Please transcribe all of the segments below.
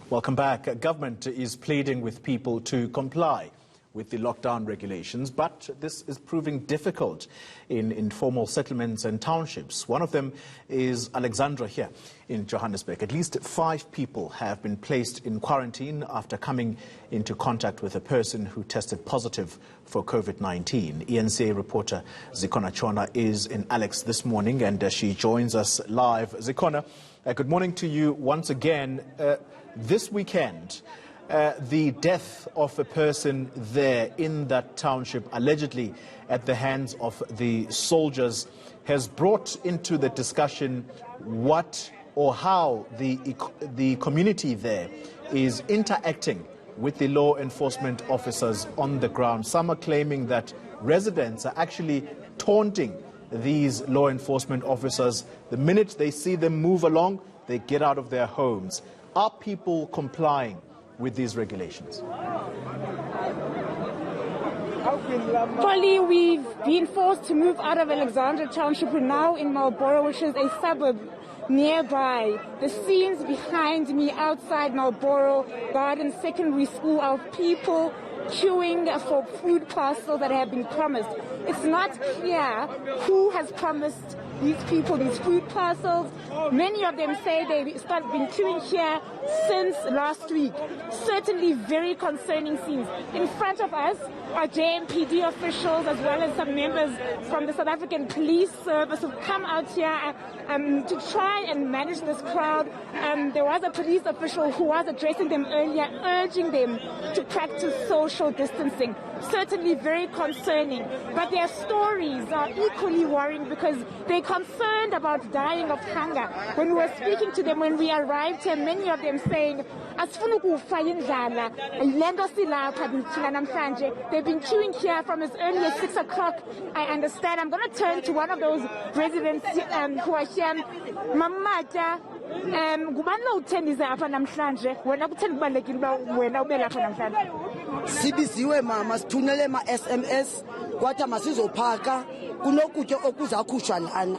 Welcome back. Government is pleading with people to comply with the lockdown regulations, but this is proving difficult in informal settlements and townships. One of them is Alexandra here in Johannesburg. At least 5 people have been placed in quarantine after coming into contact with a person who tested positive for COVID-19. ENCA reporter Zikona Chona is in Alex this morning, and she joins us live. Zikona, good morning to you once again. This weekend, the death of a person there in that township, allegedly at the hands of the soldiers, has brought into the discussion what or how the community there is interacting with the law enforcement officers on the ground. Some are claiming that residents are actually taunting these law enforcement officers. The minute they see them move along, they get out of their homes. Are people complying with these regulations? Polly, we've been forced to move out of Alexandra Township. We're now in Marlborough, which is a suburb nearby. The scenes behind me outside Marlborough Garden Secondary School are people queuing for food parcels that have been promised. It's not clear who has promised these people these food parcels. Many of them say they've been queuing here since last week. Certainly very concerning scenes. In front of us are JMPD officials as well as some members from the South African Police Service who've come out here to try and manage this crowd. There was a police official who was addressing them earlier, urging them to practice social distancing. Certainly very concerning. But their stories are equally worrying because they're concerned about dying of hunger. When we were speaking to them when we arrived here, many of them saying, they've been queuing here from as early as 6 o'clock. I understand. I'm going to turn to one of those residents who are here. Mamata, sibiziwe mama sithunele ma SMS kwathi masizophaka kunokutya okuzakhutshwa lana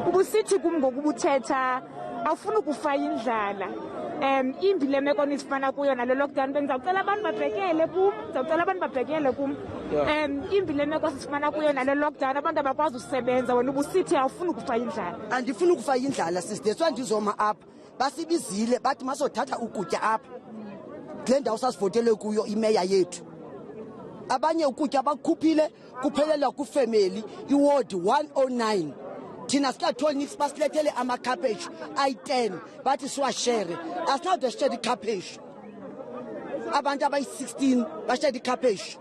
ubusithi kum ngokubuthetha awufuna ukufaya indlala imbi le meko nisifana kuyo nalo lockdown bengizawucela abantu babhekele kum imbi le meko sifana kuyo nalo lockdown abantu abakwazi usebenza wena ubusithi awufuna ukufaya indlala andifuna ukufaya indlala sisideswa ndizoma apha basibizile bathi masothatha ukutya apha kule ndawo sasivotele kuyo imeya yethu abanye ukutya bakukhuphile kuphelela kufamily iward 109 thina sikatholi nix basilethele amakhaphetshu ayi-10 bathi siwashere asinade sishere ikhaphetshu abantu abayi-16 bashere ikhaphetshu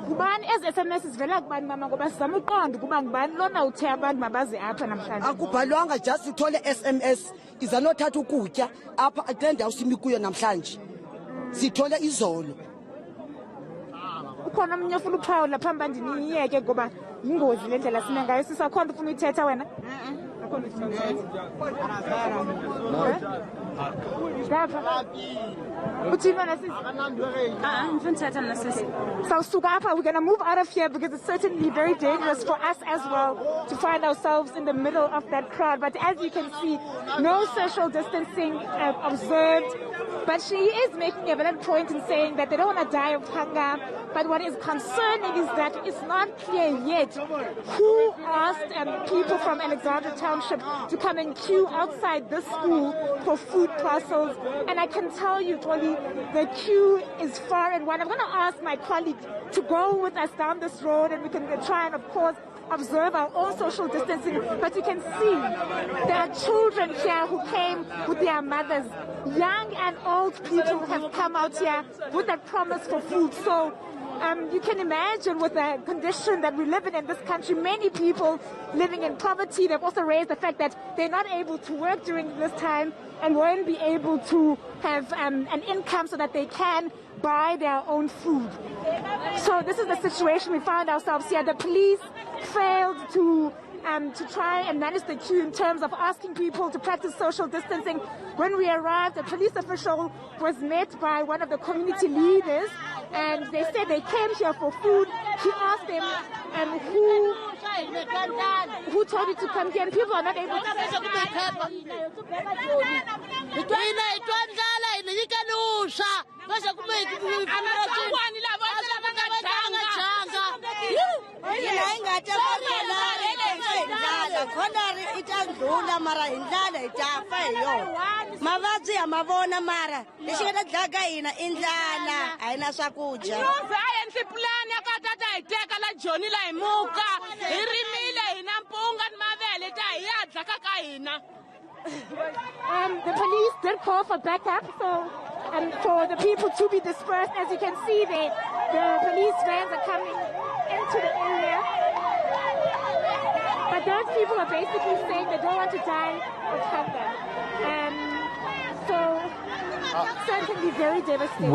ngubani ezi SMS zivela kubani mama ngoba sizama uqonda ukuba ngubani lona uthe abantu mabaze apha namhlanje akubhalwanga just uthole SMS izanothatha ukutya apha kule ndawo simi kuyo namhlanje sithole izolo ukhona omnye ufuna uphawula phambi andiniyeke ngoba yingozi le ndlela sime ngayo sisakhona ufuna uyithetha wena we're going to move out of here because it's certainly very dangerous for us as well to find ourselves in the middle of that crowd. But as you can see, no social distancing observed. But she is making a valid point in saying that they don't want to die of hunger. But what is concerning is that it's not clear yet who asked people from Alexandra Township to come and queue outside this school for food parcels. And I can tell you, Toli, the queue is far and wide. I'm going to ask my colleague to go with us down this road and we can try and, of course, observe our own social distancing. But you can see there are children here who came with their mothers. Young and old people have come out here with a promise for food. So you can imagine with the condition that we live in this country, many people living in poverty. They've also raised the fact that they're not able to work during this time and won't be able to have an income so that they can buy their own food. So this is the situation we found ourselves here. The police failed to try and manage the queue in terms of asking people to practice social distancing. When we arrived, a police official was met by one of the community leaders, and they said they came here for food. He asked them who told you to come here, and people are not able to mara indlala itafa hiyo mavabyi ya mavona mara lexi nga ta dlaga hina indlala a hi na swakudya endli pulani ya ka tata hi teka la joni la hi muka hi rimile hina mpunga ni mavele ta hi ya dlaka ka hina. The police did call for backup, so for the people to be dispersed. As you can see, the police vans are coming into the area. But those people are basically saying they don't want to die of hunger. So, certainly very devastating.